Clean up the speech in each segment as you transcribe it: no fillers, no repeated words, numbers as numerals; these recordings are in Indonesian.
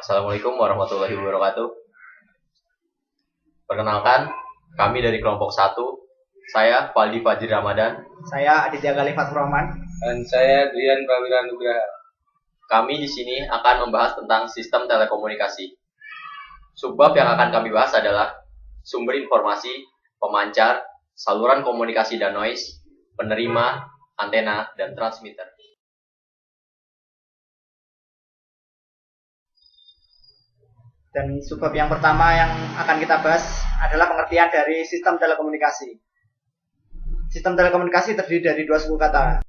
Assalamualaikum warahmatullahi wabarakatuh. Perkenalkan, kami dari kelompok 1. Saya Faldi Fajri Ramadan. Saya Aditya Galifat Rahman. Dan saya Dian Prawira Nugraha. Kami di sini akan membahas tentang sistem telekomunikasi. Subbab yang akan kami bahas adalah sumber informasi, pemancar, saluran komunikasi dan noise, penerima, antena, dan transmitter. Dan subbab yang pertama yang akan kita bahas adalah pengertian dari sistem telekomunikasi. Sistem telekomunikasi terdiri dari dua suku kata,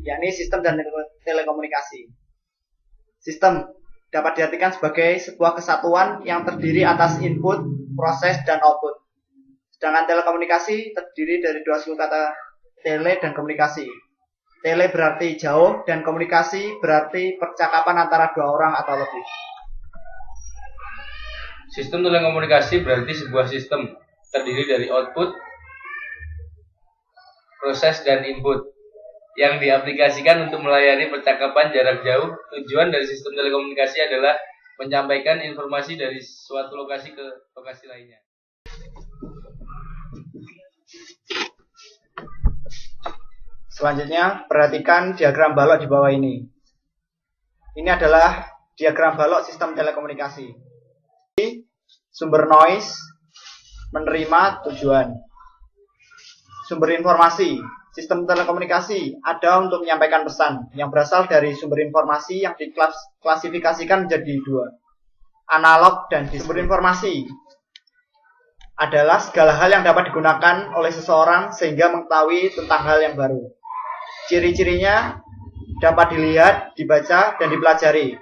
yakni sistem dan telekomunikasi. Sistem dapat diartikan sebagai sebuah kesatuan yang terdiri atas input, proses, dan output. Sedangkan telekomunikasi terdiri dari dua suku kata, tele dan komunikasi. Tele berarti jauh dan komunikasi berarti percakapan antara dua orang atau lebih. Sistem telekomunikasi berarti sebuah sistem terdiri dari output, proses, dan input yang diaplikasikan untuk melayani percakapan jarak jauh. Tujuan dari sistem telekomunikasi adalah menyampaikan informasi dari suatu lokasi ke lokasi lainnya. Selanjutnya, perhatikan diagram balok di bawah ini. Ini adalah diagram balok sistem telekomunikasi. Sumber noise, menerima, tujuan. Sumber informasi. Sistem telekomunikasi ada untuk menyampaikan pesan yang berasal dari sumber informasi yang diklasifikasikan menjadi dua, analog dan digital. Sumber informasi adalah segala hal yang dapat digunakan oleh seseorang sehingga mengetahui tentang hal yang baru. Ciri-cirinya dapat dilihat, dibaca, dan dipelajari.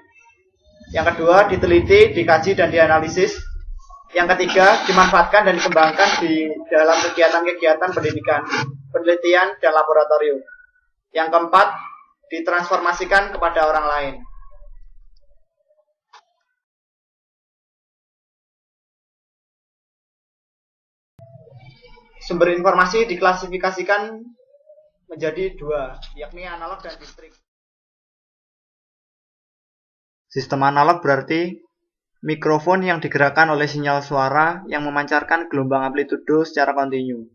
Yang kedua, diteliti, dikaji, dan dianalisis. Yang ketiga, dimanfaatkan dan dikembangkan di dalam kegiatan-kegiatan pendidikan, penelitian, dan laboratorium. Yang keempat, ditransformasikan kepada orang lain. Sumber informasi diklasifikasikan menjadi dua, yakni analog dan distrik. Sistem analog berarti mikrofon yang digerakkan oleh sinyal suara yang memancarkan gelombang amplitudo secara kontinu.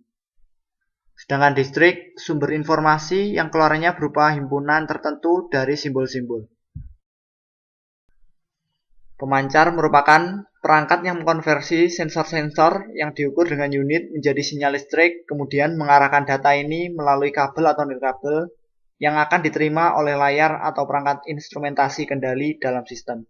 Sedangkan distrik, sumber informasi yang keluarannya berupa himpunan tertentu dari simbol-simbol. Pemancar merupakan perangkat yang mengkonversi sensor-sensor yang diukur dengan unit menjadi sinyal listrik, kemudian mengarahkan data ini melalui kabel atau nirkabel yang akan diterima oleh layar atau perangkat instrumentasi kendali dalam sistem.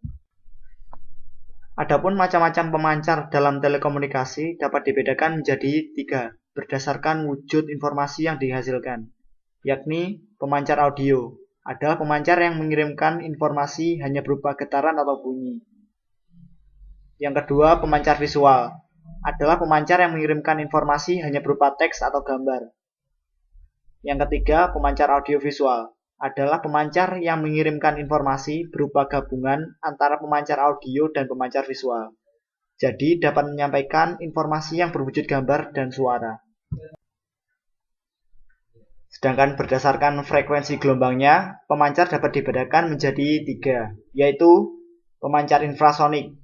Adapun macam-macam pemancar dalam telekomunikasi dapat dibedakan menjadi tiga berdasarkan wujud informasi yang dihasilkan, yakni pemancar audio adalah pemancar yang mengirimkan informasi hanya berupa getaran atau bunyi. Yang kedua, pemancar visual adalah pemancar yang mengirimkan informasi hanya berupa teks atau gambar. Yang ketiga, pemancar audiovisual adalah pemancar yang mengirimkan informasi berupa gabungan antara pemancar audio dan pemancar visual. Jadi dapat menyampaikan informasi yang berwujud gambar dan suara. Sedangkan berdasarkan frekuensi gelombangnya, pemancar dapat dibedakan menjadi tiga, yaitu pemancar infrasonik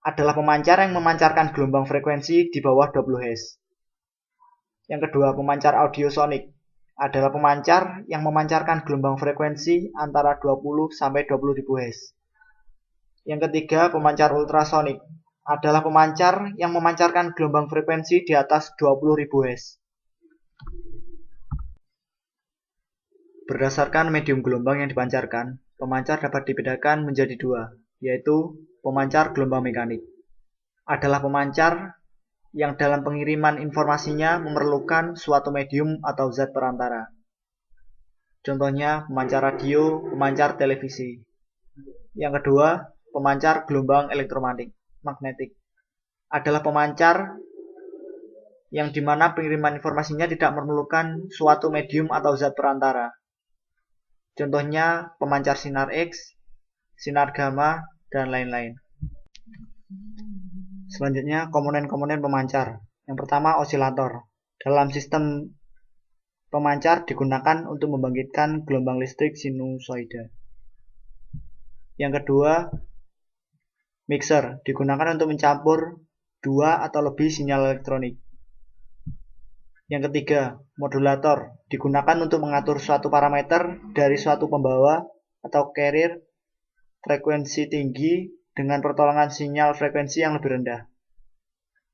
adalah pemancar yang memancarkan gelombang frekuensi di bawah 20 Hz. Yang kedua, pemancar audiosonik adalah pemancar yang memancarkan gelombang frekuensi antara 20 sampai 20.000 Hz. Yang ketiga, pemancar ultrasonik adalah pemancar yang memancarkan gelombang frekuensi di atas 20.000 Hz. Berdasarkan medium gelombang yang dipancarkan, pemancar dapat dibedakan menjadi dua, yaitu pemancar gelombang mekanik adalah pemancar yang dalam pengiriman informasinya memerlukan suatu medium atau zat perantara. Contohnya pemancar radio, pemancar televisi. Yang kedua, pemancar gelombang elektromagnetik adalah pemancar yang dimana pengiriman informasinya tidak memerlukan suatu medium atau zat perantara. Contohnya pemancar sinar X, sinar gamma, dan lain-lain. Selanjutnya, komponen-komponen pemancar. Yang pertama, osilator. Dalam sistem pemancar digunakan untuk membangkitkan gelombang listrik sinusoida. Yang kedua, mixer digunakan untuk mencampur dua atau lebih sinyal elektronik. Yang ketiga, modulator digunakan untuk mengatur suatu parameter dari suatu pembawa atau carrier frekuensi tinggi dengan pertolongan sinyal frekuensi yang lebih rendah.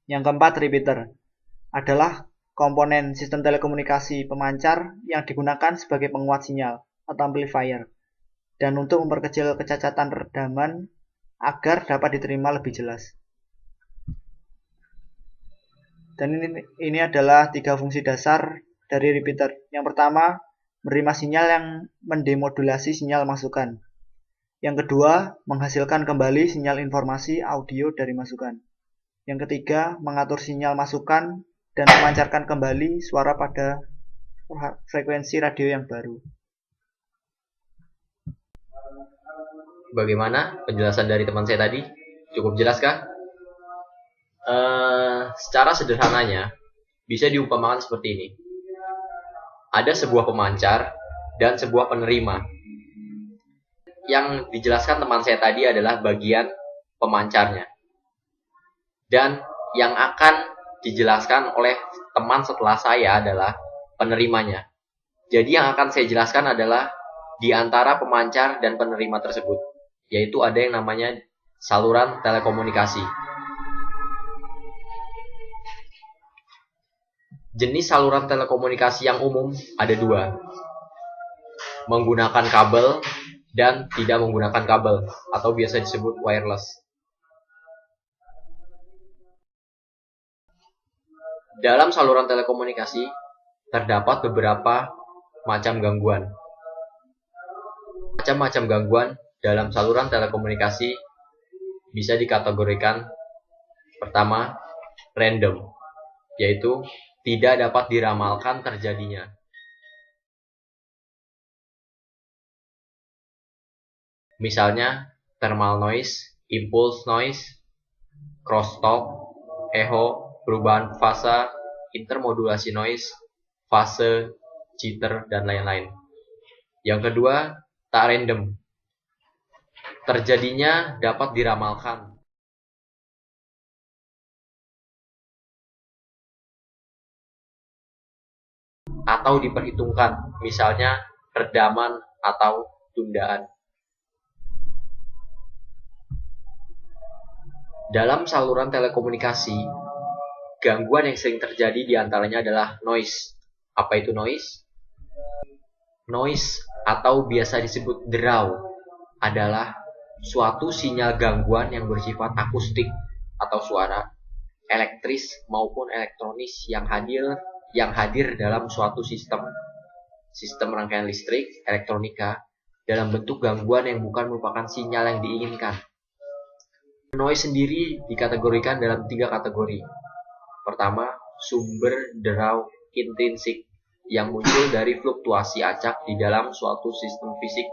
Yang keempat, repeater adalah komponen sistem telekomunikasi pemancar yang digunakan sebagai penguat sinyal atau amplifier dan untuk memperkecil kecacatan redaman agar dapat diterima lebih jelas. Dan ini adalah 3 fungsi dasar dari repeater. Yang pertama, menerima sinyal yang mendemodulasi sinyal masukan. Yang kedua, menghasilkan kembali sinyal informasi audio dari masukan. Yang ketiga, mengatur sinyal masukan dan memancarkan kembali suara pada frekuensi radio yang baru. Bagaimana penjelasan dari teman saya tadi? Cukup jelas kah? Secara sederhananya, bisa diumpamakan seperti ini. Ada sebuah pemancar dan sebuah penerima. Yang dijelaskan teman saya tadi adalah bagian pemancarnya. Dan yang akan dijelaskan oleh teman setelah saya adalah penerimanya. Jadi yang akan saya jelaskan adalah di antara pemancar dan penerima tersebut, yaitu ada yang namanya saluran telekomunikasi. Jenis saluran telekomunikasi yang umum ada 2, menggunakan kabel dan tidak menggunakan kabel, atau biasa disebut wireless. Dalam saluran telekomunikasi, terdapat beberapa macam gangguan. Macam-macam gangguan dalam saluran telekomunikasi bisa dikategorikan pertama, random, yaitu tidak dapat diramalkan terjadinya. Misalnya, thermal noise, impulse noise, crosstalk, echo, perubahan fase, intermodulasi noise, fase, jitter, dan lain-lain. Yang kedua, tak random. Terjadinya dapat diramalkan. Atau diperhitungkan, misalnya redaman atau tundaan. Dalam saluran telekomunikasi, gangguan yang sering terjadi diantaranya adalah noise. Apa itu noise? Noise atau biasa disebut draw adalah suatu sinyal gangguan yang bersifat akustik atau suara, elektris maupun elektronis yang hadir dalam suatu sistem rangkaian listrik, elektronika, dalam bentuk gangguan yang bukan merupakan sinyal yang diinginkan. Noise sendiri dikategorikan dalam 3 kategori. Pertama, sumber draw intrinsik yang muncul dari fluktuasi acak di dalam suatu sistem fisik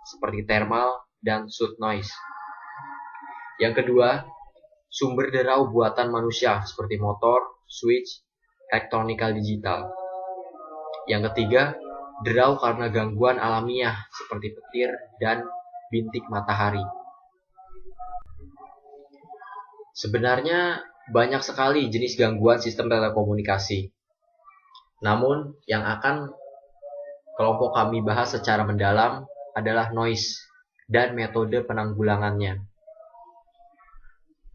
seperti thermal dan shoot noise. Yang kedua, sumber draw buatan manusia seperti motor, switch, elektronika digital. Yang ketiga, draw karena gangguan alamiah seperti petir dan bintik matahari. Sebenarnya banyak sekali jenis gangguan sistem telekomunikasi. Namun yang akan kelompok kami bahas secara mendalam adalah noise dan metode penanggulangannya.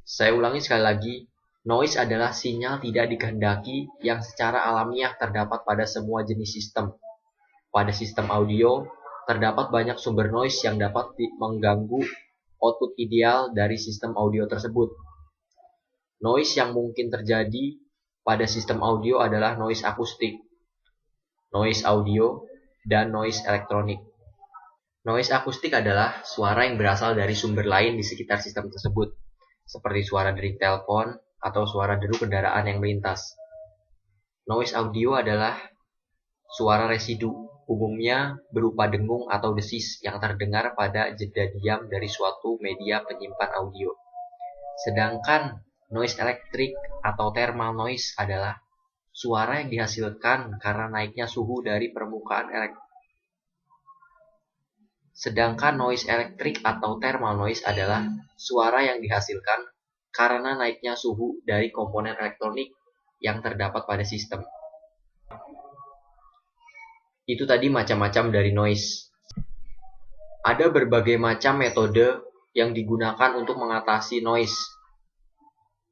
Saya ulangi sekali lagi, noise adalah sinyal tidak dikehendaki yang secara alamiah terdapat pada semua jenis sistem. Pada sistem audio, terdapat banyak sumber noise yang dapat mengganggu output ideal dari sistem audio tersebut. Noise yang mungkin terjadi pada sistem audio adalah noise akustik, noise audio, dan noise elektronik. Noise akustik adalah suara yang berasal dari sumber lain di sekitar sistem tersebut, seperti suara dering telepon atau suara deru kendaraan yang melintas. Noise audio adalah suara residu, umumnya berupa dengung atau desis yang terdengar pada jeda diam dari suatu media penyimpan audio. Sedangkan noise elektrik atau thermal noise adalah suara yang dihasilkan karena naiknya suhu dari permukaan Sedangkan noise elektrik atau thermal noise adalah suara yang dihasilkan karena naiknya suhu dari komponen elektronik yang terdapat pada sistem. Itu tadi macam-macam dari noise. Ada berbagai macam metode yang digunakan untuk mengatasi noise.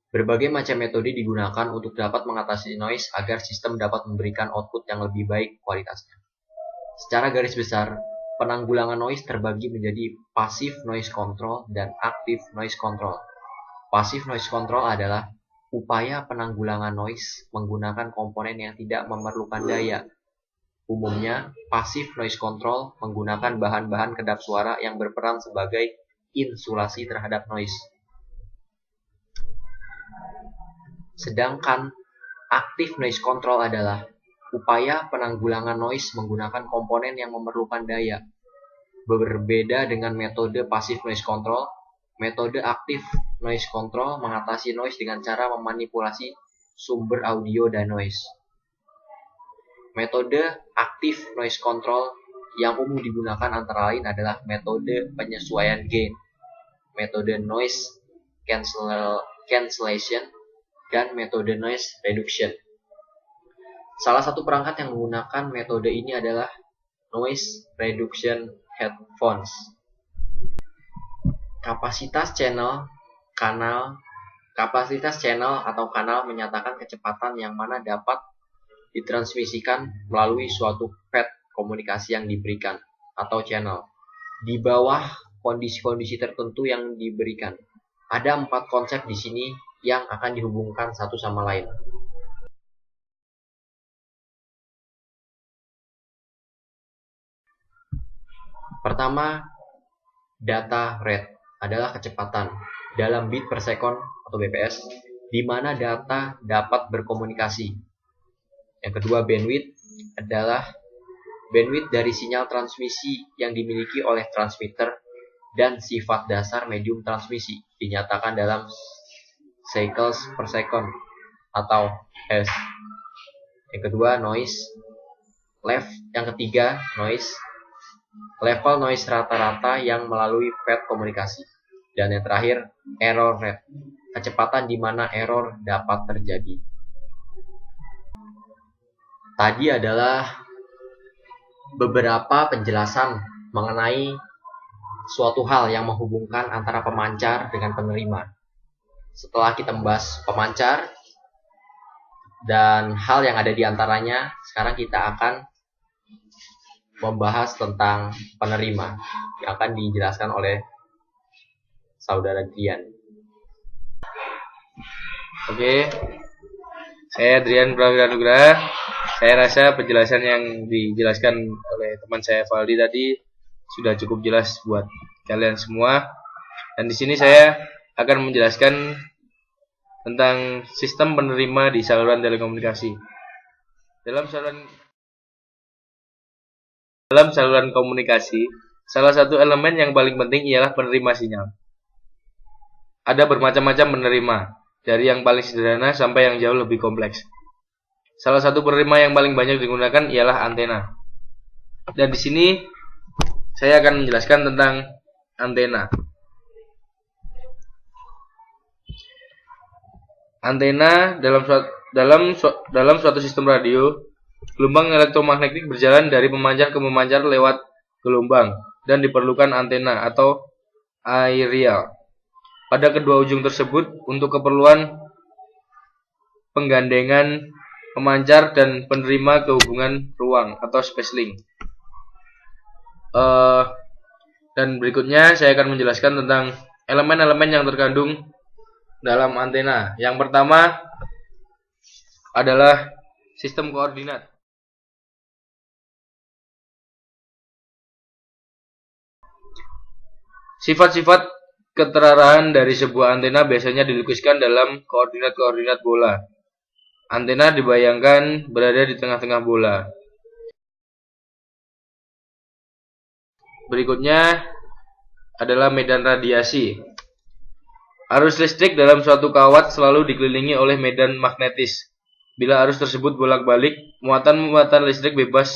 Berbagai macam metode digunakan untuk dapat mengatasi noise agar sistem dapat memberikan output yang lebih baik kualitasnya. Secara garis besar, penanggulangan noise terbagi menjadi passive noise control dan active noise control. Passive noise control adalah upaya penanggulangan noise menggunakan komponen yang tidak memerlukan daya. Umumnya, passive noise control menggunakan bahan-bahan kedap suara yang berperan sebagai insulasi terhadap noise. Sedangkan active noise control adalah upaya penanggulangan noise menggunakan komponen yang memerlukan daya. Berbeda dengan metode passive noise control, metode active noise control mengatasi noise dengan cara memanipulasi sumber audio dan noise. Metode active noise control yang umum digunakan antara lain adalah metode penyesuaian gain, metode noise cancellation, dan metode noise reduction. Salah satu perangkat yang menggunakan metode ini adalah noise reduction headphones. Kapasitas channel atau kanal menyatakan kecepatan yang mana dapat ditransmisikan melalui suatu pad komunikasi yang diberikan atau channel. Di bawah kondisi-kondisi tertentu yang diberikan. Ada 4 konsep di sini yang akan dihubungkan satu sama lain. Pertama, data rate adalah kecepatan dalam bit per second atau bps, di mana data dapat berkomunikasi. Yang kedua, bandwidth adalah bandwidth dari sinyal transmisi yang dimiliki oleh transmitter dan sifat dasar medium transmisi dinyatakan dalam cycles per second atau Hz. Yang kedua, noise. Yang ketiga, noise. Level noise rata-rata yang melalui pad komunikasi. Dan yang terakhir, error rate. Kecepatan di mana error dapat terjadi. Tadi adalah beberapa penjelasan mengenai suatu hal yang menghubungkan antara pemancar dengan penerima. Setelah kita membahas pemancar dan hal yang ada di antaranya, sekarang kita akan membahas tentang penerima yang akan dijelaskan oleh saudara Drian. Oke, saya Drian Prawira Nugraha. Saya rasa penjelasan yang dijelaskan oleh teman saya Valdi tadi sudah cukup jelas buat kalian semua. Dan di sini saya akan menjelaskan tentang sistem penerima di saluran telekomunikasi. Dalam saluran komunikasi, salah satu elemen yang paling penting ialah penerima sinyal. Ada bermacam-macam penerima, dari yang paling sederhana sampai yang jauh lebih kompleks. Salah satu penerima yang paling banyak digunakan ialah antena. Dan di sini saya akan menjelaskan tentang antena. Antena dalam suatu sistem radio, gelombang elektromagnetik berjalan dari pemancar ke pemancar lewat gelombang dan diperlukan antena atau aerial pada kedua ujung tersebut untuk keperluan penggandengan pemancar dan penerima ke hubungan ruang atau space link. Dan berikutnya saya akan menjelaskan tentang elemen-elemen yang terkandung dalam antena. Yang pertama adalah sistem koordinat. Sifat-sifat keterarahan dari sebuah antena biasanya dilukiskan dalam koordinat-koordinat bola. Antena dibayangkan berada di tengah-tengah bola. Berikutnya adalah medan radiasi. Arus listrik dalam suatu kawat selalu dikelilingi oleh medan magnetis. Bila arus tersebut bolak-balik, muatan-muatan listrik bebas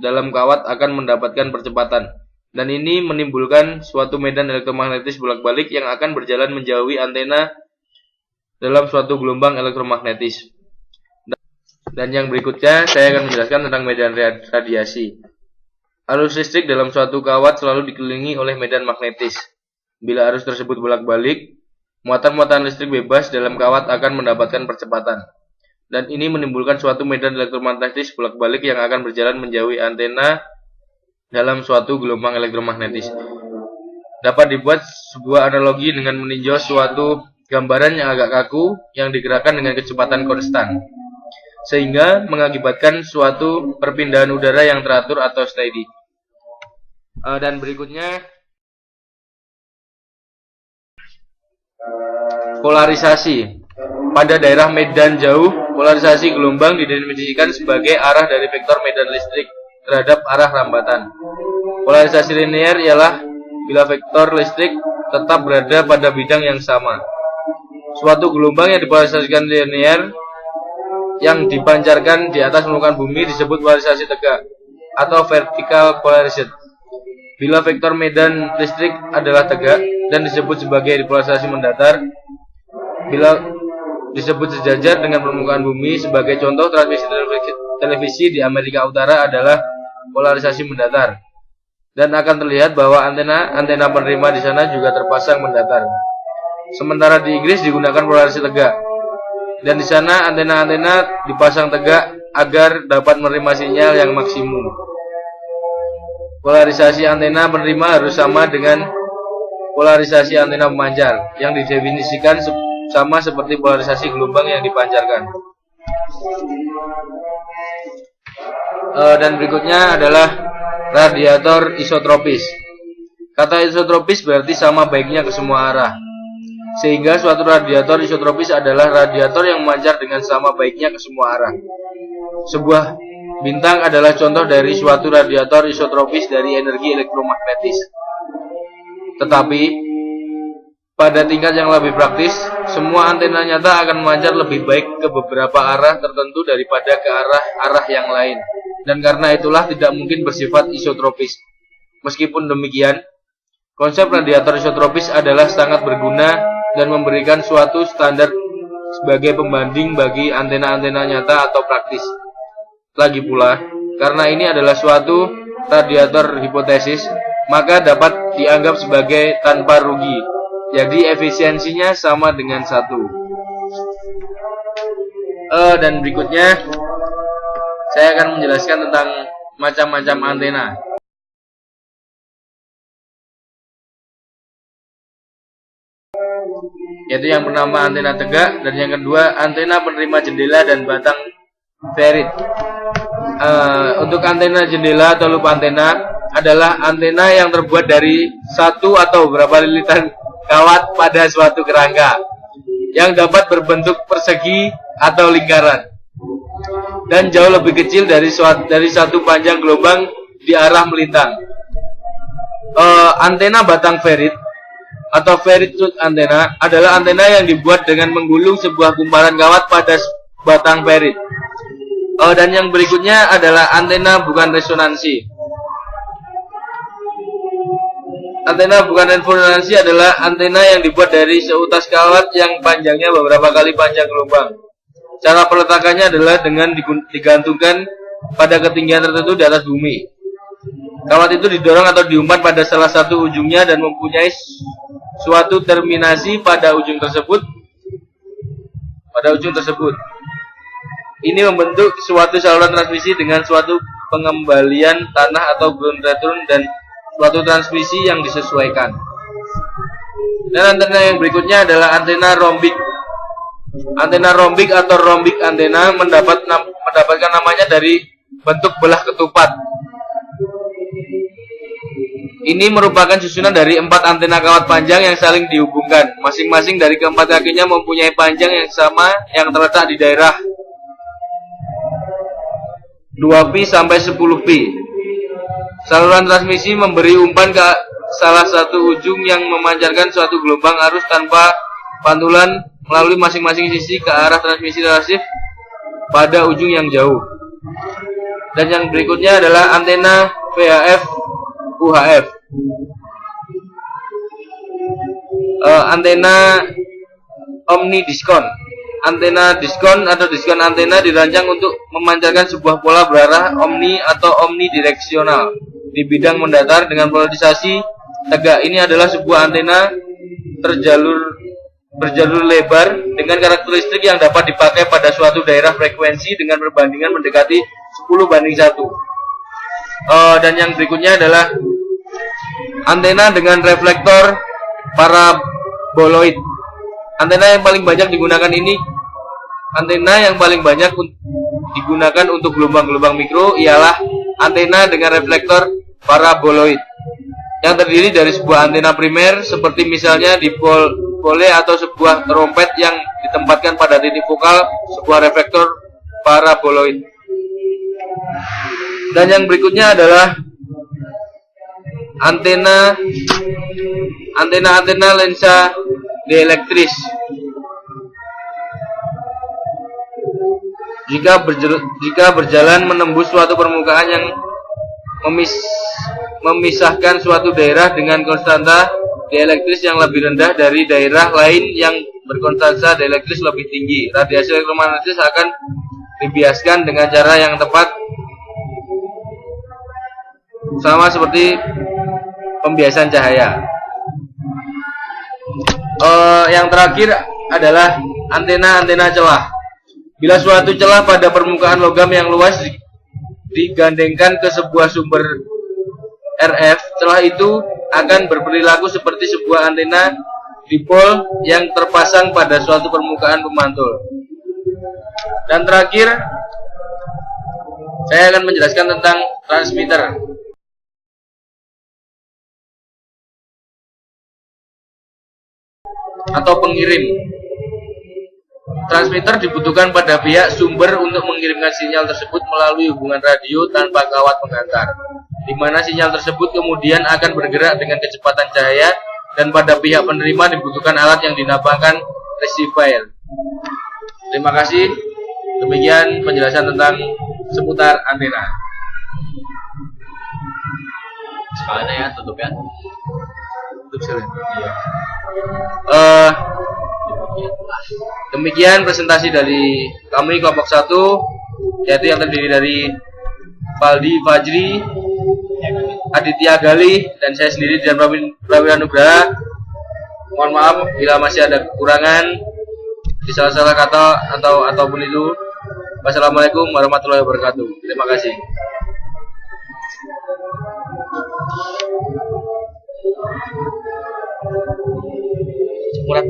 dalam kawat akan mendapatkan percepatan. Dan ini menimbulkan suatu medan elektromagnetis bolak-balik yang akan berjalan menjauhi antena dalam suatu gelombang elektromagnetis. Dan yang berikutnya saya akan menjelaskan tentang medan radiasi. Arus listrik dalam suatu kawat selalu dikelilingi oleh medan magnetis. Bila arus tersebut bolak-balik, muatan-muatan listrik bebas dalam kawat akan mendapatkan percepatan. Dan ini menimbulkan suatu medan elektromagnetis bolak-balik yang akan berjalan menjauhi antena dalam suatu gelombang elektromagnetis. Dapat dibuat sebuah analogi dengan meninjau suatu gambaran yang agak kaku yang digerakkan dengan kecepatan konstan, sehingga mengakibatkan suatu perpindahan udara yang teratur atau steady. Dan berikutnya, polarisasi. Pada daerah medan jauh, polarisasi gelombang didefinisikan sebagai arah dari vektor medan listrik terhadap arah rambatan. Polarisasi linear ialah bila vektor listrik tetap berada pada bidang yang sama. Suatu gelombang yang dipolarisasikan linear yang dipancarkan di atas permukaan bumi disebut polarisasi tegak atau vertical polarized. Bila vektor medan listrik adalah tegak dan disebut sebagai polarisasi mendatar. Bila disebut sejajar dengan permukaan bumi. Sebagai contoh, transmisi televisi di Amerika Utara adalah polarisasi mendatar, dan akan terlihat bahwa antena penerima di sana juga terpasang mendatar. Sementara di Inggris digunakan polarisasi tegak, dan di sana antena dipasang tegak agar dapat menerima sinyal yang maksimum. Polarisasi antena penerima harus sama dengan polarisasi antena pemancar yang didefinisikan sama seperti polarisasi gelombang yang dipancarkan. Dan berikutnya adalah radiator isotropis. Kata isotropis berarti sama baiknya ke semua arah. Sehingga suatu radiator isotropis adalah radiator yang memancar dengan sama baiknya ke semua arah. Sebuah bintang adalah contoh dari suatu radiator isotropis dari energi elektromagnetis. Tetapi pada tingkat yang lebih praktis, semua antena nyata akan memancar lebih baik ke beberapa arah tertentu daripada ke arah yang lain. Dan karena itulah tidak mungkin bersifat isotropis. Meskipun demikian, konsep radiator isotropis adalah sangat berguna dan memberikan suatu standar sebagai pembanding bagi antena-antena nyata atau praktis. Lagi pula, karena ini adalah suatu radiator hipotesis, maka dapat dianggap sebagai tanpa rugi. Jadi efisiensinya sama dengan 1. Dan berikutnya saya akan menjelaskan tentang macam-macam antena. Yaitu yang pertama antena tegak, dan yang kedua antena penerima jendela dan batang ferrit. Untuk antena jendela atau loop antena adalah antena yang terbuat dari satu atau beberapa lilitan kawat pada suatu kerangka yang dapat berbentuk persegi atau lingkaran dan jauh lebih kecil dari satu panjang gelombang di arah melintang. Antena batang ferrit atau ferrit tooth antena adalah antena yang dibuat dengan menggulung sebuah kumparan kawat pada batang ferrit. Dan yang berikutnya adalah antena bukan resonansi. Antena bukan resonansi adalah antena yang dibuat dari seutas kawat yang panjangnya beberapa kali panjang gelombang. Cara peletakannya adalah dengan digantungkan pada ketinggian tertentu di atas bumi. Kawat itu didorong atau diumpan pada salah satu ujungnya dan mempunyai suatu terminasi pada ujung tersebut. Ini membentuk suatu saluran transmisi dengan suatu pengembalian tanah atau ground return dan suatu transmisi yang disesuaikan. Dan antena yang berikutnya adalah antena rombik. Antena rombik atau rombik antena mendapatkan namanya dari bentuk belah ketupat. Ini merupakan susunan dari 4 antena kawat panjang yang saling dihubungkan. Masing-masing dari keempat kakinya mempunyai panjang yang sama yang terletak di daerah 2pi sampai 10pi. Saluran transmisi memberi umpan ke salah satu ujung yang memancarkan suatu gelombang arus tanpa pantulan melalui masing-masing sisi ke arah transmisi relatif pada ujung yang jauh. Dan yang berikutnya adalah antena VHF UHF. Antena omnidiskon. Antena diskon atau diskon antena dirancang untuk memancarkan sebuah pola berarah omni atau omnidireksional di bidang mendatar dengan polarisasi tegak. Ini adalah sebuah antena berjalur lebar dengan karakteristik yang dapat dipakai pada suatu daerah frekuensi dengan perbandingan mendekati 10:1. Dan yang berikutnya adalah antena dengan reflektor paraboloid. Antena yang paling banyak digunakan untuk gelombang-gelombang mikro ialah antena dengan reflektor paraboloid yang terdiri dari sebuah antena primer seperti misalnya dipole atau sebuah trompet yang ditempatkan pada titik fokal sebuah reflektor paraboloid. Dan yang berikutnya adalah antena lensa dielektris. Jika berjalan menembus suatu permukaan yang memisahkan suatu daerah dengan konstanta dielektris yang lebih rendah dari daerah lain yang berkonstanta dielektris lebih tinggi, radiasi elektromagnetis akan dibiaskan dengan cara yang tepat, sama seperti pembiasan cahaya. Yang terakhir adalah antena celah. Bila suatu celah pada permukaan logam yang luas digandengkan ke sebuah sumber RF, celah itu akan berperilaku seperti sebuah antena dipol yang terpasang pada suatu permukaan pemantul. Dan terakhir, saya akan menjelaskan tentang transmitter atau pengirim. Transmitter dibutuhkan pada pihak sumber untuk mengirimkan sinyal tersebut melalui hubungan radio tanpa kawat pengantar, di mana sinyal tersebut kemudian akan bergerak dengan kecepatan cahaya, dan pada pihak penerima dibutuhkan alat yang dinamakan receiver. Terima kasih. Demikian penjelasan tentang seputar antena. Sekalian ya, tutup ya. Tutup sekalian. Demikian presentasi dari kami kelompok 1, yaitu yang terdiri dari Paldi Fajri, Aditya Gali, dan saya sendiri dan Prawira Nugraha. Mohon maaf bila masih ada kekurangan di salah-salah kata ataupun itu. Wassalamualaikum warahmatullahi wabarakatuh. Terima kasih. Murad